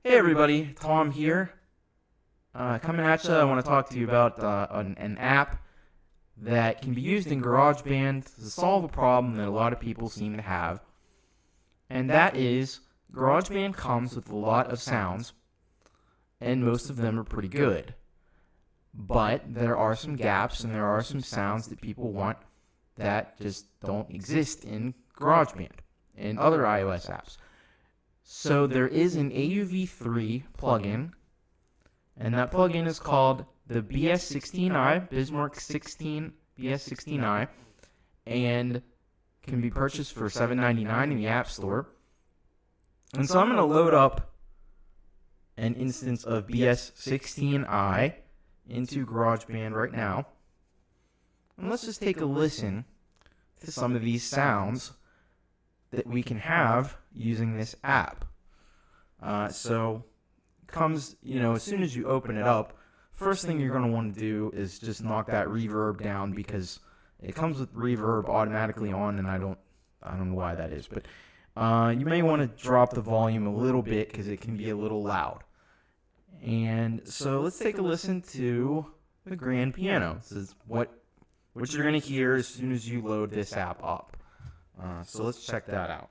Hey everybody, Tom here. Coming at you, I want to talk to you about an app that can be used in GarageBand to solve a problem that a lot of people seem to have. And that is, GarageBand comes with a lot of sounds, and most of them are pretty good. But there are some gaps and there are some sounds that people want that just don't exist in GarageBand and other iOS apps. So there is an AUV3 plugin, and that plugin is called the bs-16i, Bismark bs-16i, and can be purchased for $7.99 in the App Store. And so I'm going to load up an instance of bs-16i into GarageBand right now. And let's just take a listen to some of these sounds that we can have using this app. So comes, as soon as you open it up, first thing you're going to want to do is just knock that reverb down, because it comes with reverb automatically on, and I don't know why that is, but you may want to drop the volume a little bit because it can be a little loud. And so let's take a listen to the grand piano. This is what you're going to hear as soon as you load this app up. So let's check that out.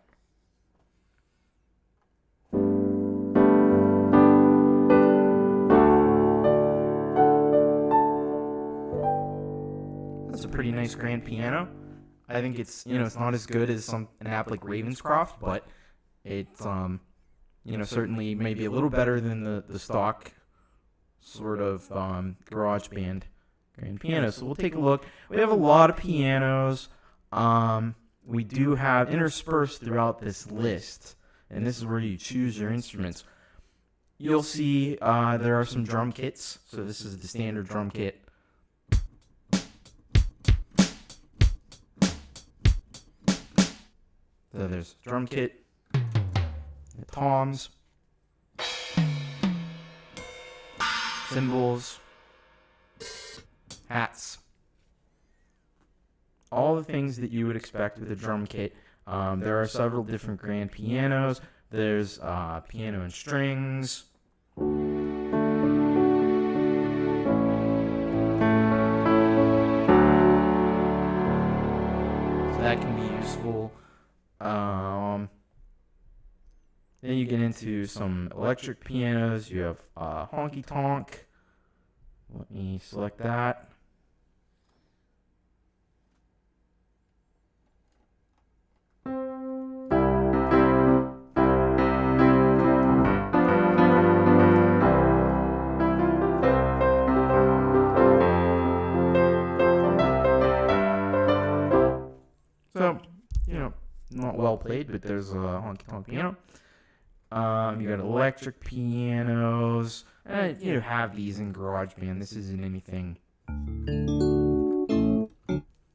That's a pretty nice grand piano. I think it's not as good as an app like Ravenscroft, but it's certainly maybe a little better than the stock sort of GarageBand grand piano. So we'll take a look. We have a lot of pianos. We do have interspersed throughout this list, and this is where you choose your instruments. You'll see there are some drum kits. So this is the standard drum kit. So there's drum kit, toms, cymbals, hats, all the things that you would expect with a drum kit. There are several different grand pianos. There's piano and strings. So that can be useful. Then you get into some electric pianos. You have honky tonk. Let me select that. So, not well played, but there's a honky tonk piano. You got electric pianos. You have these in GarageBand. This isn't anything.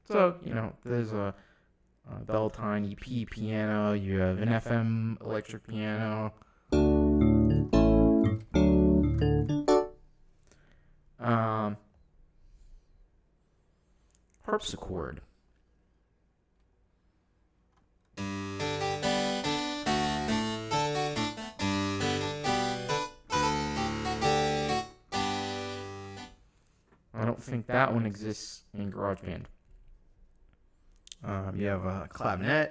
So, there's a Beltine EP piano. You have an FM electric piano. Harpsichord. I don't think that one exists in GarageBand. You have a clavinet.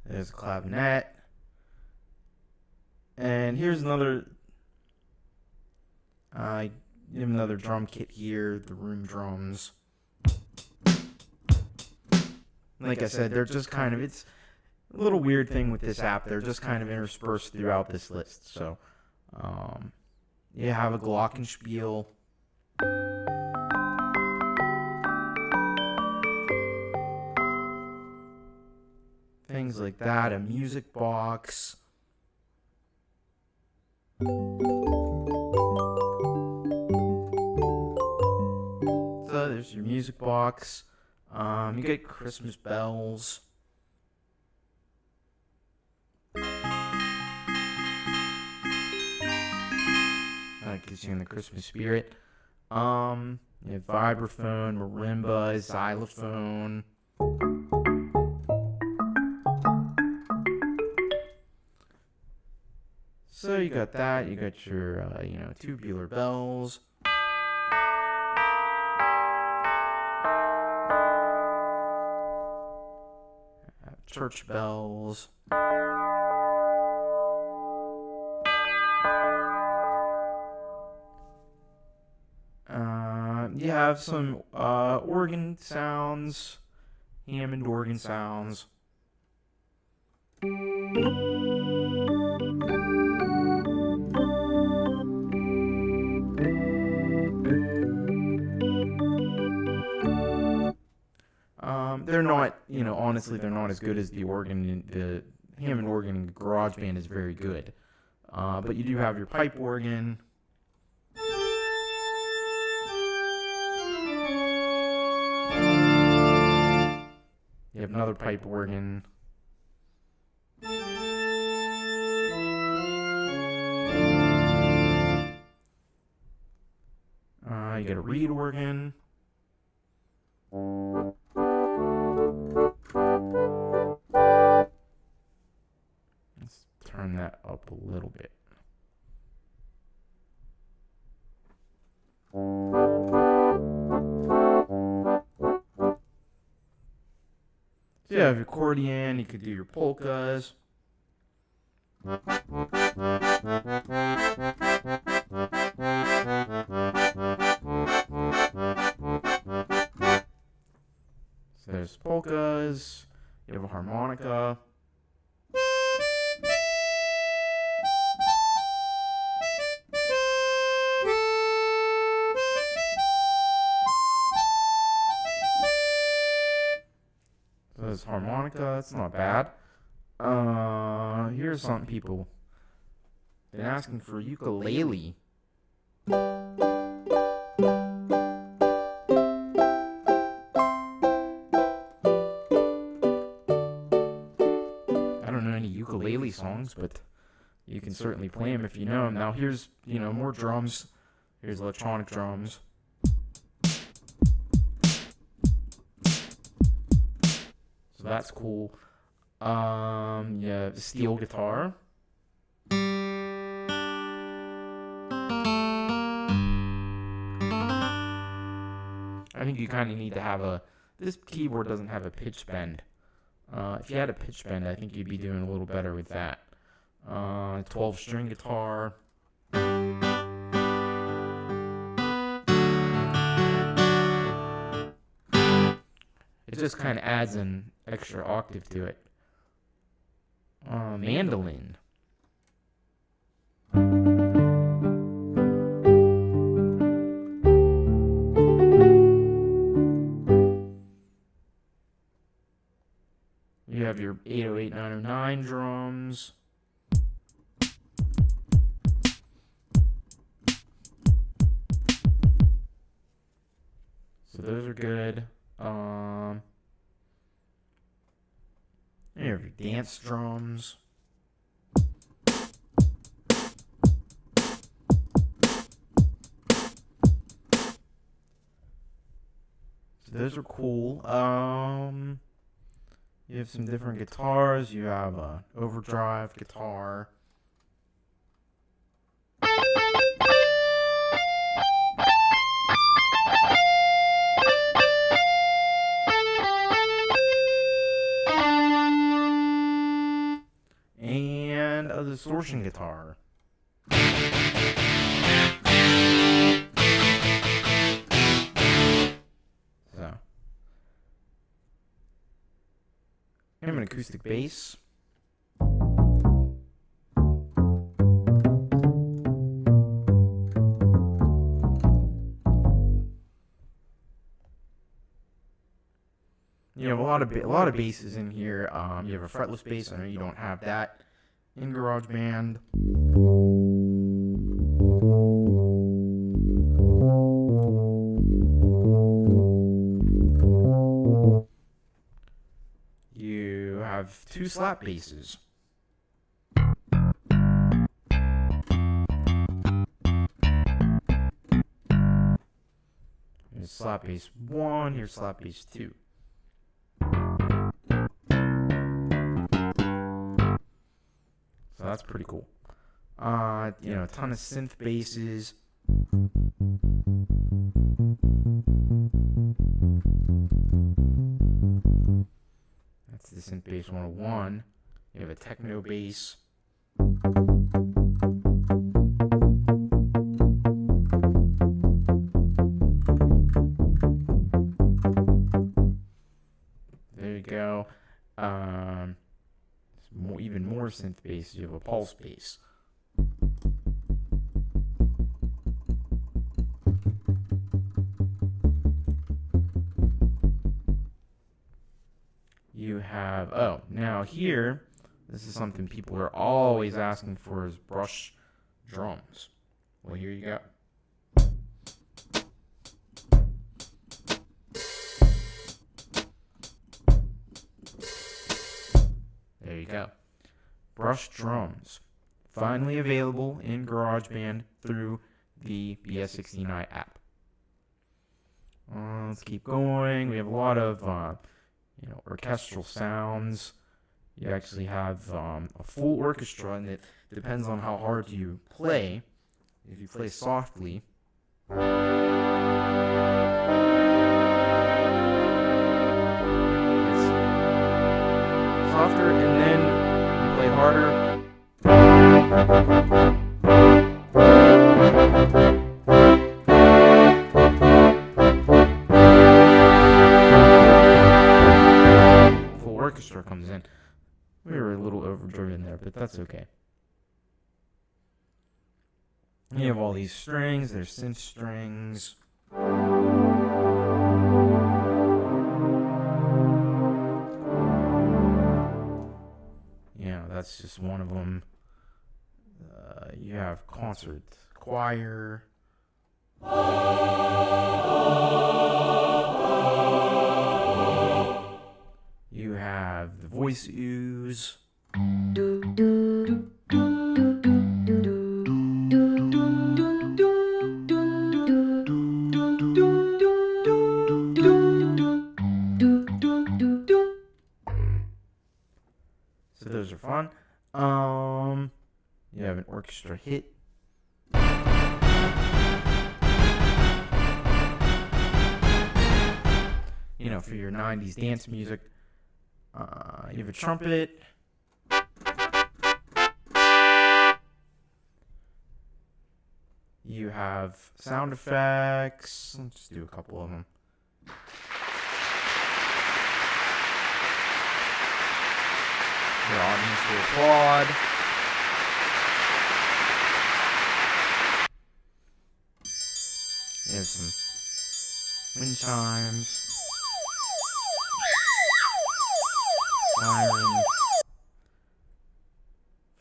There's a clavinet. And here's another drum kit here, the room drums. Like I said, they're just kind of, it's a little weird thing with this app. They're just kind of interspersed throughout this list. So, you have a glockenspiel. Things like that. A music box. So there's your music box. You get Christmas bells. That gets you in the Christmas spirit. You have vibraphone, marimba, xylophone. So you got that. You got your, tubular bells. Church bells. You have some organ sounds, Hammond organ sounds. They're not, honestly, they're not as good as the organ. The Hammond organ in GarageBand is very good. But you do have your pipe organ. You have another pipe organ. You get a reed organ. Let's turn that up a little bit. So you have your accordion, you could do your polkas. So there's polkas, you have a harmonica. So there's harmonica, that's not bad. Here's something people been asking for: ukulele. I don't know any ukulele songs, but you can certainly play them if you know them. Now here's, more drums. Here's electronic drums. So that's cool. Yeah, the steel guitar. I think you kind of need to have this keyboard doesn't have a pitch bend. If you had a pitch bend, I think you'd be doing a little better with that. 12-string guitar. It just kind of adds an extra octave to it. Mandolin. You have your 808, 909 drums. So those are good. You have your dance drums. So those are cool. You have some different guitars. You have a overdrive guitar. And a distortion guitar. So, and an acoustic bass. You have a lot of basses in here. You have a fretless bass. I know you don't have that in GarageBand. You have 2 slap basses. Here's slap bass 1. Here's slap bass 2. So that's pretty cool. A ton of synth basses. That's the synth bass 101. You have a techno bass. There you go. Even more synth bass. You have a pulse bass. You have, now here, this is something people are always asking for, is brush drums. Well, here you go. There you go. Brush drums. Finally available in Garageband through the bs-16i app. Let's keep going. We have a lot of orchestral sounds. You actually have a full orchestra, and it depends on how hard you play. If you play softly, it's softer, and then you play harder. Orchestra comes in. We were a little overdriven there, but that's okay. You have all these strings. There's synth strings. That's just one of them. You have concert choir. You have the voice ooze. So those are fun. You have an orchestra hit. For your 90s dance music. You have a trumpet. You have sound effects. Let's just do a couple of them. Your audience will applaud. You have some wind chimes. Siren.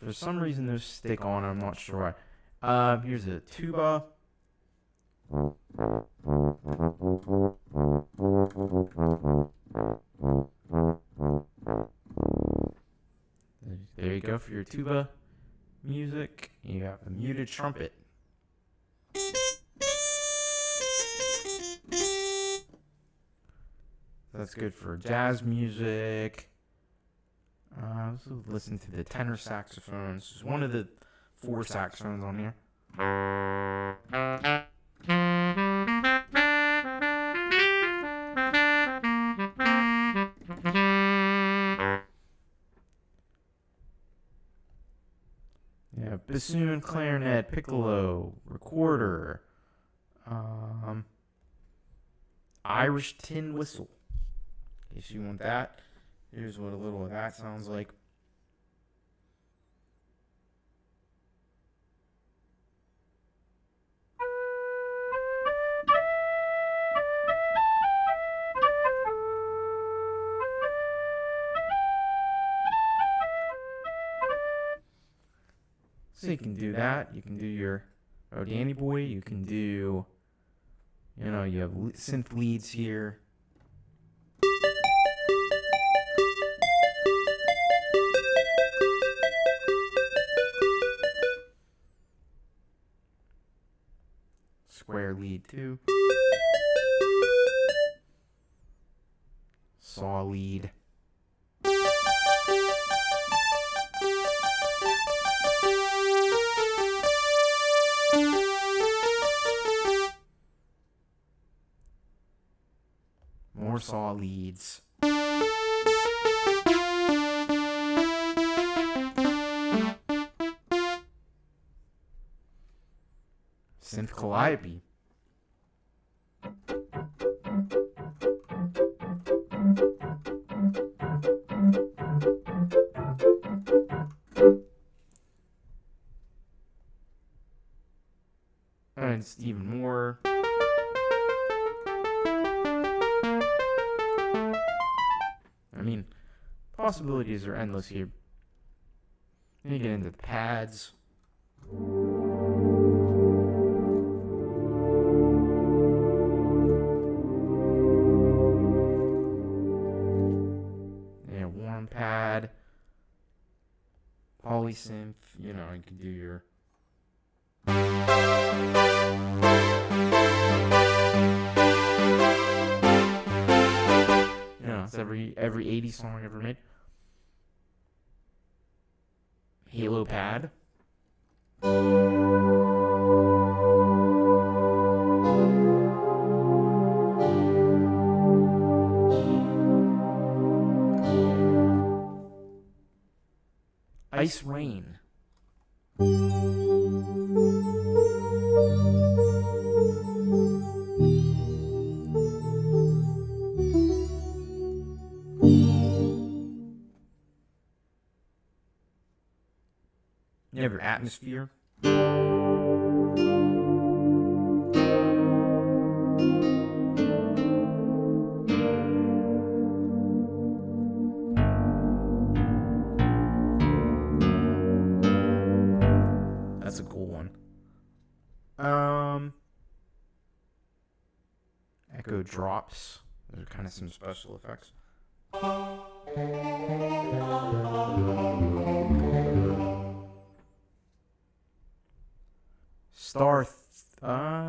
For some reason those stick on, I'm not sure why. Here's a tuba. There you go for your tuba music. You have a muted trumpet. That's good for jazz music. Let's listen to the tenor saxophone. This is one of the 4 saxophones on here. Yeah, bassoon, clarinet, piccolo, recorder, Irish tin whistle. In case you want that. Here's what a little of that sounds like. So you can do that. You can do your Danny Boy. You can do, you have synth leads here. Square lead too. Saw lead. saw leads. Synth calliope. And it's even more. I mean, possibilities are endless here. Then you get into the pads. Yeah, warm pad. Polysynth, you know, you can do your it's every 80s song ever made. Halo pad. Ice rain. You have your atmosphere. That's a cool one. Echo drops. Those are kind of some special effects.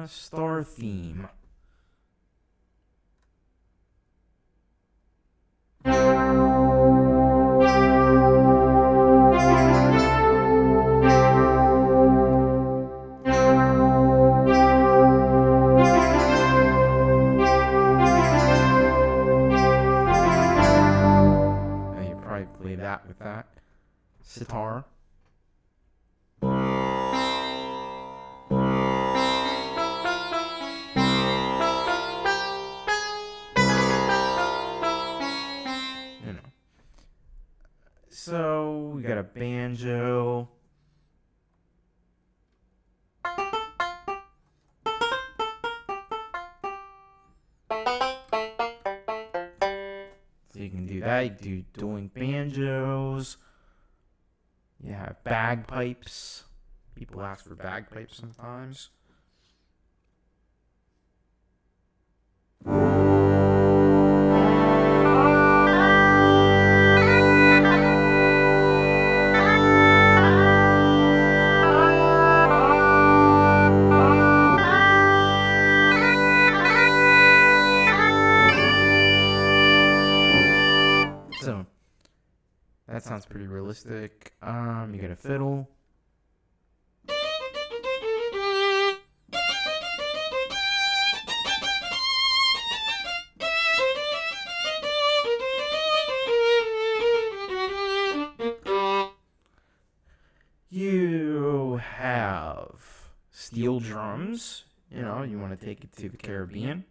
Star theme. You probably play that with that. Sitar. So we got a banjo. So you can do that. You can do dueling banjos. Yeah, bagpipes. People ask for bagpipes sometimes. So that sounds pretty realistic. You got a fiddle. You have steel drums. You know, you want to take it to the Caribbean.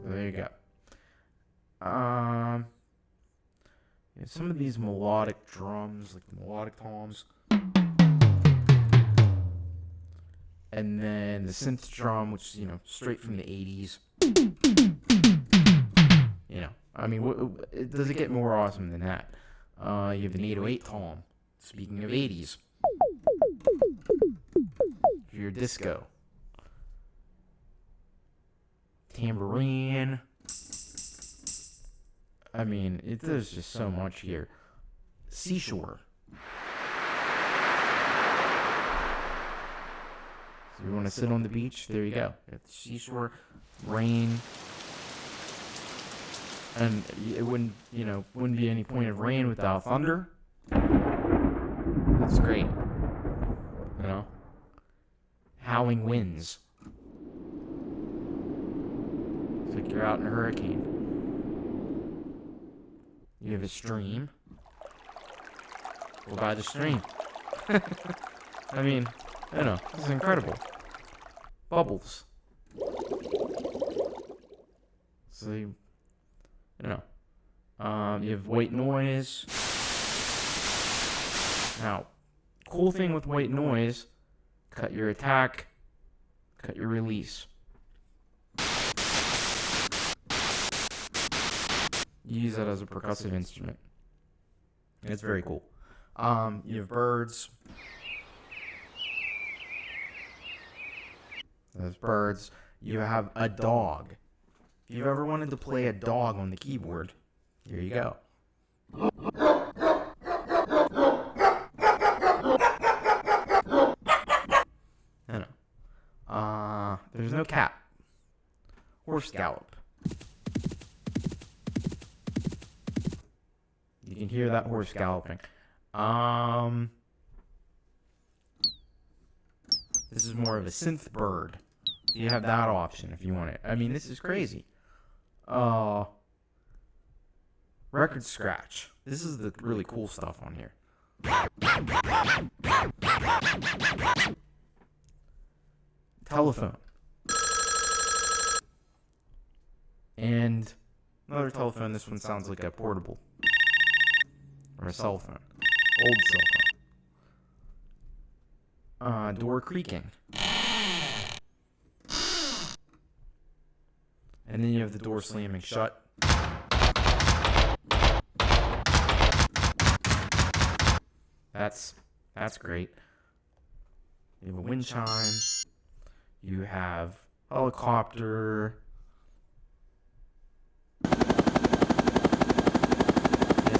There you go. Some of these melodic drums, like the melodic toms. And then the synth drum, which is, straight from the 80s. I mean, does it get more awesome than that? You have an 808 tom. Speaking of 80s. Your disco. Tambourine. I mean, there's just so much here. Seashore. So you want to sit on the beach? There you go. You got the seashore, rain, and it wouldn't be any point of rain without thunder. It's great. You know? Howling winds. It's like you're out in a hurricane. You have a stream. Go by the stream. I mean, you know, this is incredible. Bubbles. So, you know, you have white noise. Now, cool thing with white noise, cut your attack, cut your release. You use that as a percussive instrument. And it's very cool. You have birds. There's birds. You have a dog. If you've ever wanted to play a dog on the keyboard, here you go. I know. There's no cat. Horse gallop. You can hear that horse galloping. This is more of a synth bird. You have that option if you want it. I mean, this is crazy. Record scratch. This is the really cool stuff on here. Telephone. And another telephone. This one sounds like a portable. Or a cell phone. Old cell phone. Door creaking. And then you have the door slamming shut. That's great. You have a wind chime. You have helicopter. It's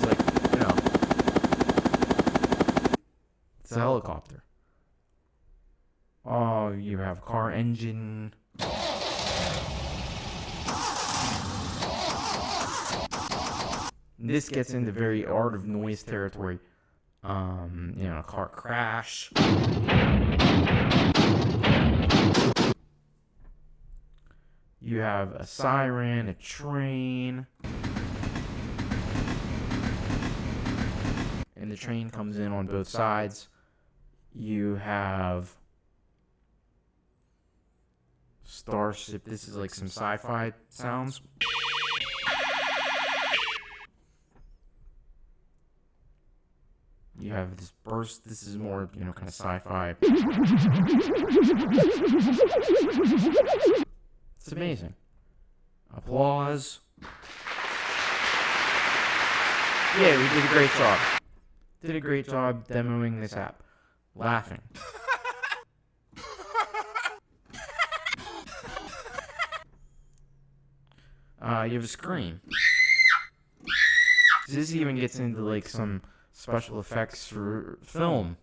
like, you know, it's a helicopter. Oh, you have car engine. This gets into very art of noise territory. You know, a car crash. You have a siren, a train. And the train comes in on both sides. You have starship. This is like some sci-fi sounds. You have this burst. This is more, you know, kind of sci-fi. It's amazing. Applause. Yeah, we did a great job. Did a great job demoing this app. Laughing. You have a scream. This even gets into like some special effects for film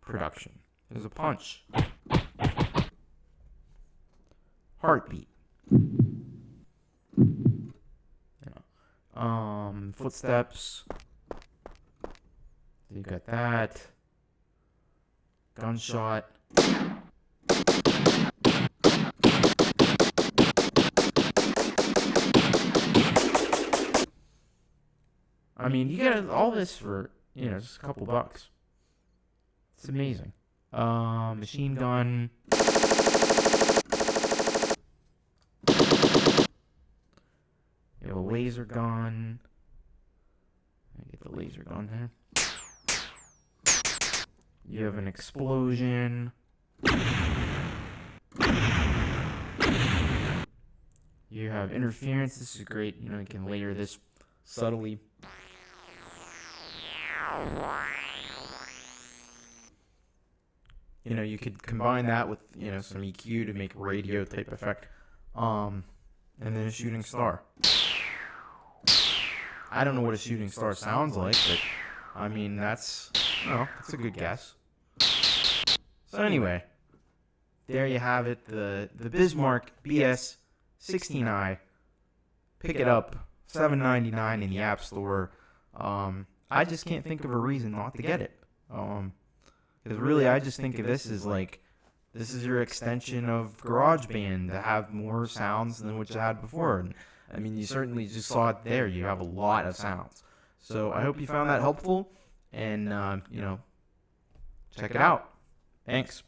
production. There's a punch. Heartbeat. Footsteps. You got that. Gunshot. I mean, you get all this for, you know, just a couple bucks. It's amazing. Machine gun. You have a laser gun. I get the laser gun there. You have an explosion. You have interference. This is great. You know, you can layer this subtly. You know, you could combine that with, you know, some EQ to make a radio type effect. And then a shooting star. I don't know what a shooting star sounds like, but I mean, that's a good guess. So anyway, there you have it, the Bismark bs-16i. Pick it up, $7.99 in the App Store. I just can't think of a reason not to get it. Because really, I just think of this as like, this is your extension of GarageBand to have more sounds than what you had before. And I mean, you certainly just saw it there. You have a lot of sounds. So I hope you found that helpful, and check it out. Thanks.